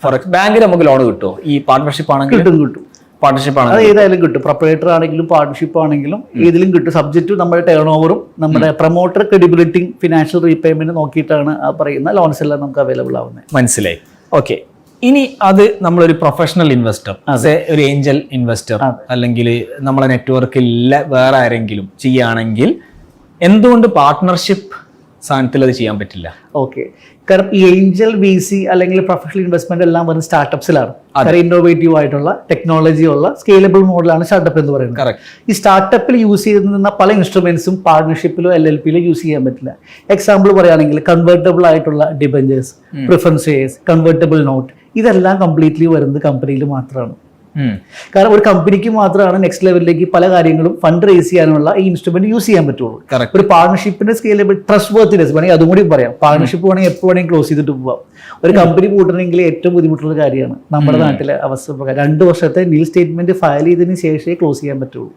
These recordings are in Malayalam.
ഫോറക്സ് ബാങ്കിൽ നമുക്ക് ലോൺ കിട്ടുമോ ഈ പാർട്ട്ണർഷിപ്പ് ആണെങ്കിൽ? കിട്ടും. പാർട്ട്ണർഷിപ്പ് അത് ആണ് ഏതായാലും കിട്ടും. പ്രൊപ്പറേറ്റർ ആണെങ്കിലും പാർട്ട്ണർഷിപ്പ് ആണെങ്കിലും ഏതിലും കിട്ടും. സബ്ജക്റ്റ് നമ്മുടെ ടേൺ ഓവറും നമ്മുടെ പ്രൊമോട്ടർ ക്രെഡിബിലിറ്റി ഫിനാൻഷ്യൽ റീപേയ്മെന്റ് നോക്കിയിട്ടാണ് ആ പറയുന്ന ലോൺസ് എല്ലാം നമുക്ക് അവൈലബിൾ ആവുന്നത്. മനസ്സിലായി. ഓക്കെ, ഇനി അത് നമ്മളൊരു പ്രൊഫഷണൽ ഇൻവെസ്റ്റർ, ഒരു ഏഞ്ചൽ ഇൻവെസ്റ്റർ അല്ലെങ്കിൽ നമ്മളെ നെറ്റ്വർക്കിൽ വേറെ ആരെങ്കിലും ചെയ്യുകയാണെങ്കിൽ എന്തുകൊണ്ട് പാർട്ട്ണർഷിപ്പ് സാധനത്തിൽ അത് ചെയ്യാൻ പറ്റില്ല? ഓക്കെ, കാരണം ഈ ഏഞ്ചൽ VC അല്ലെങ്കിൽ പ്രൊഫഷണൽ ഇൻവെസ്റ്റ്മെന്റ് എല്ലാം വരുന്ന സ്റ്റാർട്ടപ്സിലാണ്. ഇന്നോവേറ്റീവ് ആയിട്ടുള്ള ടെക്നോളജി ഉള്ള സ്കെയിലബിൾ മോഡലാണ് സ്റ്റാർട്ടപ്പ് എന്ന് പറയുന്നത്. ഈ സ്റ്റാർട്ടപ്പിൽ യൂസ് ചെയ്യുന്ന പല ഇൻസ്ട്രുമെന്റ്സും പാർട്ണർഷിപ്പിലോ LLPയിലോ യൂസ് ചെയ്യാൻ പറ്റില്ല. എക്സാമ്പിൾ പറയുകയാണെങ്കിൽ കൺവേർട്ടബിൾ ആയിട്ടുള്ള debentures, preference shares, convertible note, ഇതെല്ലാം കംപ്ലീറ്റ്ലി വരുന്നത് കമ്പനിയിൽ മാത്രമാണ്. കാരണം ഒരു കമ്പനിക്ക് മാത്രമാണ് നെക്സ്റ്റ് ലെവലിലേക്ക് പല കാര്യങ്ങളും ഫണ്ട് റേസ് ചെയ്യാനുള്ള ഈ ഇൻസ്ട്രുമെന്റ് യൂസ് ചെയ്യാൻ പറ്റുള്ളൂ. ഒരു പാർട്ണർഷിപ്പിന്റെ സ്കെയിലബിൾ ട്രസ്റ്റ് വർത്തിനെസ് വേണമെങ്കിൽ അതും കൂടി പറയാം. പാർട്ണർഷിപ്പ് വേണമെങ്കിൽ എപ്പോൾ വേണമെങ്കിൽ ക്ലോസ് ചെയ്തിട്ട് പോവാം. ഒരു കമ്പനി കൂട്ടണമെങ്കിൽ ഏറ്റവും ബുദ്ധിമുട്ടുള്ള കാര്യമാണ് നമ്മുടെ നാട്ടിലെ അവസ്ഥ പ്രകാരം 2 വർഷത്തെ നീൽ സ്റ്റേറ്റ്മെന്റ് ഫയൽ ചെയ്തതിന് ശേഷമേ ക്ലോസ് ചെയ്യാൻ പറ്റുള്ളൂ.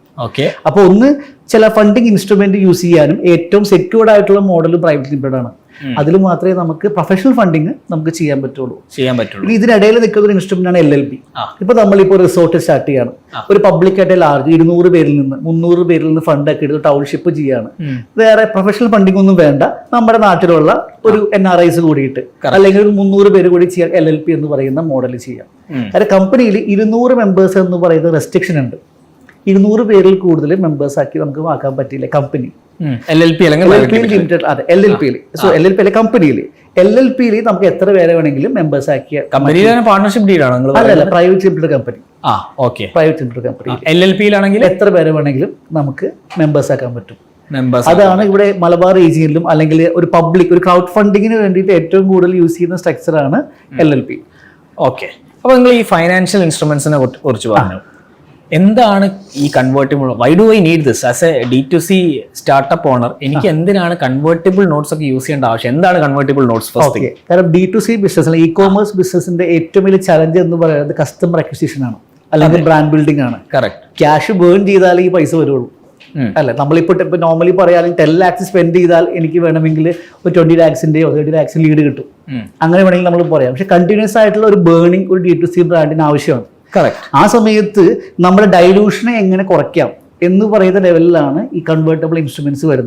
അപ്പൊ ഒന്ന് ചില ഫണ്ടിങ് ഇൻസ്ട്രുമെന്റ് യൂസ് ചെയ്യാനും ഏറ്റവും സെക്യൂർഡ് ആയിട്ടുള്ള മോഡൽ പ്രൈവറ്റ് ലിമിറ്റഡ് ആണ്. അതിൽ മാത്രമേ നമുക്ക് പ്രൊഫഷണൽ ഫണ്ടിങ് നമുക്ക് ചെയ്യാൻ പറ്റുള്ളൂ. ഇനി ഇതിനിടയിൽ നിൽക്കുന്ന ഒരു ഇൻസ്ട്രുമെന്റ് ആണ് LLP. ഇപ്പൊ നമ്മളിപ്പോൾ റിസോർട്ട് സ്റ്റാർട്ട് ചെയ്യാണ്. ഒരു പബ്ലിക് ആയിട്ട് ലാർജ് 200 പേരിൽ നിന്ന് 300 പേരിൽ നിന്ന് ഫണ്ട് ഒക്കെ എടുത്ത് ടൗൺഷിപ്പ് ചെയ്യാണ്. വേറെ പ്രൊഫഷണൽ ഫണ്ടിങ് ഒന്നും വേണ്ട, നമ്മുടെ നാട്ടിലുള്ള ഒരു NRIs കൂടിയിട്ട് അല്ലെങ്കിൽ ഒരു 300 പേര് കൂടി ചെയ്യാൻ LLP എന്ന് പറയുന്ന മോഡൽ ചെയ്യാം. അതായത് കമ്പനിയിൽ 200 മെമ്പേഴ്സ് എന്ന് പറയുന്ന റെസ്ട്രിക്ഷൻ ഉണ്ട്. 200 പേരിൽ കൂടുതൽ മെമ്പേഴ്സ് ആക്കി നമുക്ക് ആക്കാൻ പറ്റില്ല കമ്പനി. LLPയിൽ LLPയിൽ നമുക്ക് എത്ര പേരെ വേണമെങ്കിലും മെമ്പേഴ്സ് ആക്കിയ പാർട്ണർഷിപ്പ് ഡീലാണ്. അല്ലല്ല, private limited company. Private limited company LLPയിലാണെങ്കിൽ എത്ര പേരെ വേണമെങ്കിലും നമുക്ക് മെമ്പേഴ്സ് ആക്കാൻ പറ്റും. അതാണ് ഇവിടെ മലബാർ റീജിയനിലും അല്ലെങ്കിൽ ഒരു പബ്ലിക് ഒരു ക്രൗഡ് ഫണ്ടിങ്ങിന് വേണ്ടിയിട്ട് ഏറ്റവും കൂടുതൽ യൂസ് ചെയ്യുന്ന സ്ട്രക്ചറാണ് LLP. ഓക്കെ, അപ്പൊ നിങ്ങൾ ഈ ഫൈനാൻഷ്യൽ ഇൻസ്ട്രുമെന്റ്സിനെ കുറിച്ച് പറഞ്ഞു. എന്താണ് ഈ convertible? Why do I need this as a D2C startup owner? എനിക്ക് എന്തിനാണ് കൺവേർട്ടിബിൾ നോട്ട്സ് ഒക്കെ യൂസ് ചെയ്യേണ്ട ആവശ്യം? എന്താണ് കൺവേർട്ടിബിൾ നോട്ട്സ്? കാരണം D2C ബിസിനസ്, ഇ-കോമേഴ്സ് ബിസിനസിന്റെ ഏറ്റവും വലിയ ചലഞ്ച് എന്ന് പറയുന്നത് കസ്റ്റമർ അക്വിസിഷൻ ആണ്, അല്ലെങ്കിൽ ബ്രാൻഡ് ബിൽഡിംഗ് ആണ്. ക്യാഷ് ബേൺ ചെയ്താൽ ഈ പൈസ വരുള്ളൂ. അല്ല, നമ്മളിപ്പോൾ നോർമലി പറയുകയാണെങ്കിൽ 10 lakhs സ്പെൻഡ് ചെയ്താൽ എനിക്ക് വേണമെങ്കിൽ ഒരു 20 lakhsന്റെയോ 30 lakhs ലീഡ് കിട്ടും. അങ്ങനെ വേണമെങ്കിൽ നമ്മൾ പറയാം. പക്ഷെ കണ്ടിന്യൂസ് ആയിട്ടുള്ള ഒരു ബേണിംഗ് ഒരു D2C ബ്രാൻഡിന് ആവശ്യമാണ്. ആ സമയത്ത് നമ്മുടെ ഡൈലൂഷനെ എങ്ങനെ കുറയ്ക്കാം എന്ന് പറയുന്ന ലെവലിലാണ് ഈ കൺവേർട്ടബിൾ ഇൻസ്ട്രുമെന്റ്സ് വരുന്നത്.